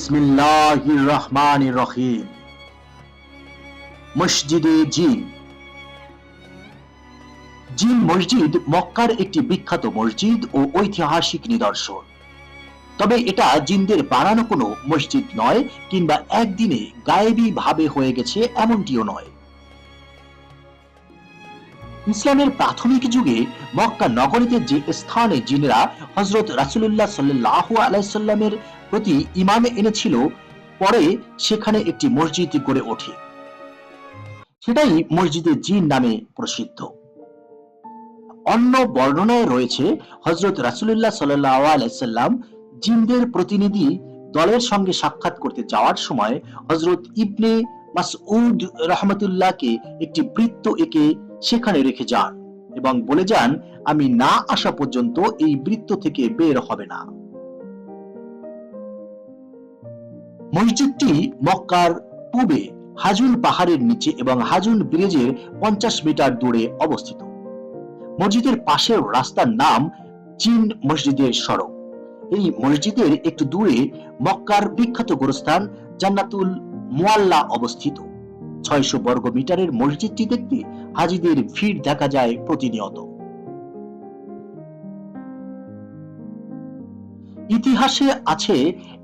বিসমিল্লাহির রহমানির রহিম। মসজিদে জিন। জিন মসজিদ মক্কার একটি বিখ্যাত মসজিদ ও ঐতিহাসিক নিদর্শন। তবে এটা জিনদের বানানো কোনো মসজিদ নয়, কিংবা একদিনে গায়েবী ভাবে হয়ে গেছে এমনটিও নয়। ইসলামের প্রাথমিক যুগে মক্কা নগরীতে যে স্থানে জিনেরা হযরত রাসূলুল্লাহ সাল্লাল্লাহু আলাইহি সাল্লামের প্রতি ঈমান এনেছিল, পরে সেখানে একটি মসজিদ গড়ে ওঠে। সেটাই মসজিদে জিন নামে প্রসিদ্ধ। অন্য বর্ণনায় রয়েছে হযরত রাসূলুল্লাহ সাল্লাল্লাহু আলাইহি সাল্লাম জিনদের প্রতিনিধি দলের সঙ্গে সাক্ষাৎ করতে যাওয়ার সময় হযরত ইবনে মাসউদ রাহমাতুল্লাহকে একটি বৃত্ত এঁকে সেখানে রেখে যান এবং বলে যান, আমি না আসা পর্যন্ত এই বৃত্ত থেকে বের হবে না। মসজিদটি মক্কার পূবে হাজুন পাহাড়ের নিচে এবং হাজুন ব্রিজের 50 মিটার দূরে অবস্থিত। মসজিদের পাশের রাস্তার নাম জিন মসজিদের সড়ক। এই মসজিদের একটু দূরে মক্কার বিখ্যাত গোরস্থান জান্নাতুল মুআল্লা অবস্থিত। 600 বর্গ মিটারের মসজিদটি দেখতে হাজিদের ভিড় দেখা যায় প্রতিনিয়ত। ইতিহাসে আছে,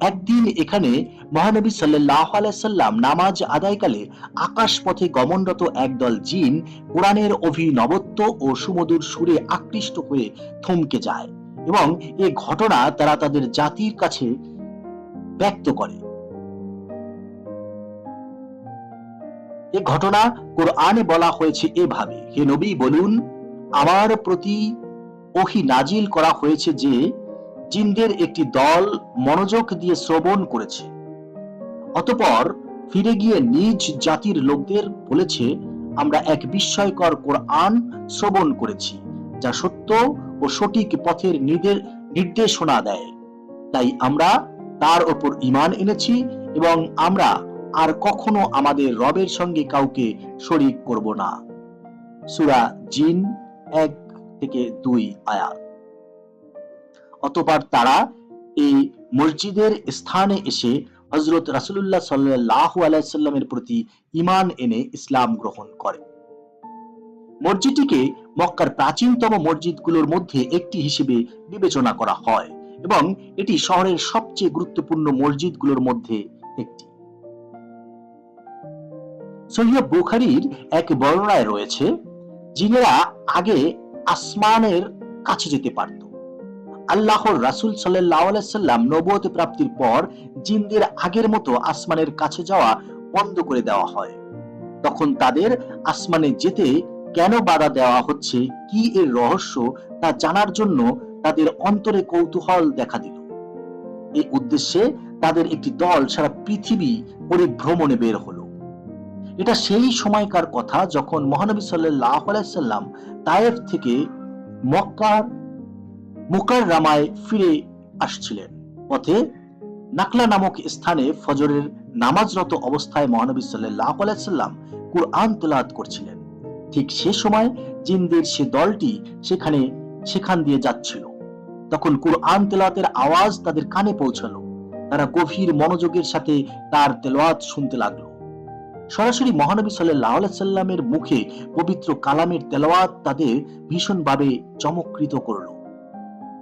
একদিন এখানে মহানবী সাল্লাল্লাহু আলাইহি সাল্লাম নামাজ আদায়কালে আকাশ পথে গমনরত একদল জিন কোরআনের অভিনবত্ব ও সুমধুর সুরে আকৃষ্ট হয়ে থমকে যায় এবং এ ঘটনা তারা তাদের জাতির কাছে ব্যক্ত করে। এ ঘটনা কোরআনে বলা হয়েছে এভাবে, হে নবী বলুন, আমার প্রতি ওহী নাজিল করা হয়েছে যে জিনদের একটি দল মনোযোগ দিয়ে শ্রবণ করেছে, অতঃপর ফিরে গিয়ে নিজ জাতির লোকদের বলেছে, আমরা এক বিস্ময়কর কোরআন শ্রবণ করেছি যা সত্য ও সঠিক পথের নির্দেশনা দেয়, তাই আমরা তার উপর ঈমান এনেছি এবং আমরা আর কখনো আমাদের রবের সঙ্গে কাউকে শরীক করব না। সূরা জিন 1-2 আয়াত। অতঃপর তারা এই মসজিদের স্থানে এসে হযরত রাসূলুল্লাহ সাল্লাল্লাহু আলাইহি সাল্লামের প্রতি ঈমান এনে ইসলাম গ্রহণ করে। মসজিদটিকে মক্কার প্রাচীনতম মসজিদগুলোর মধ্যে একটি হিসেবে বিবেচনা করা হয় এবং এটি শহরের সবচেয়ে গুরুত্বপূর্ণ মসজিদগুলোর মধ্যে একটি। সহিহ বুখারীর এক বর্ণনায় রয়েছে, জিনেরা আগে আসমানের কাছে যেতে পারত। আল্লাহর রাসূল সাল্লাল্লাহু আলাইহি সাল্লাম নবুয়ত প্রাপ্তির পর জিনদের আগের মতো আসমানের কাছে যাওয়া বন্ধ করে দেওয়া হয়। তখন তাদের আসমানে যেতে কেন বাধা দেওয়া হচ্ছে, কি এর রহস্য, তা জানার জন্য তাদের অন্তরে কৌতূহল দেখা দিল। এই উদ্দেশ্যে তাদের একটি দল সারা পৃথিবী পরিভ্রমণে বের হলো। এটা সেই সময়কার কথা যখন মহানবী সাল্লাল্লাহু আলাইহি সাল্লাম তায়েফ থেকে মক্কার মুকাররমায় ফিরে আসছিলেন। পথে নাকলা নামক স্থানে ফজরের নামাজরত অবস্থায় মহানবী সাল্লাল্লাহু আলাইহি সাল্লাম কুরআন তেলাওয়াত করছিলেন। ঠিক সে সময় জিনদের সে দলটি সেখান দিয়ে যাচ্ছিল। তখন কুরআন তেলাওয়াতের আওয়াজ তাদের কানে পৌঁছালো। তারা গভীর মনোযোগের সাথে তার তেলাওয়াত শুনতে লাগলো। সরাসরি মহানবী সাল্লাল্লাহু আলাইহি সাল্লামের মুখে পবিত্র কালামের তেলাওয়াত তাদের ভীষণভাবে চমৎকৃত করলো।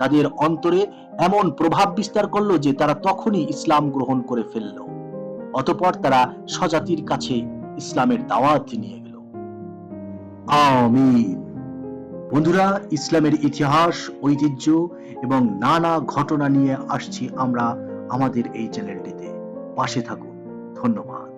তাদের অন্তরে এমন প্রভাব বিস্তার করলো যে তারা তখনই ইসলাম গ্রহণ করে ফেলল। অতঃপর তারা স্বজাতির কাছে ইসলামের দাওয়াত নিয়ে গেল। আমিন। বন্ধুরা, ইসলামের ইতিহাস, ঐতিহ্য এবং নানা ঘটনা নিয়ে আসছি আমরা আমাদের এই চ্যানেলটিতে। পাশে থাকুন। ধন্যবাদ।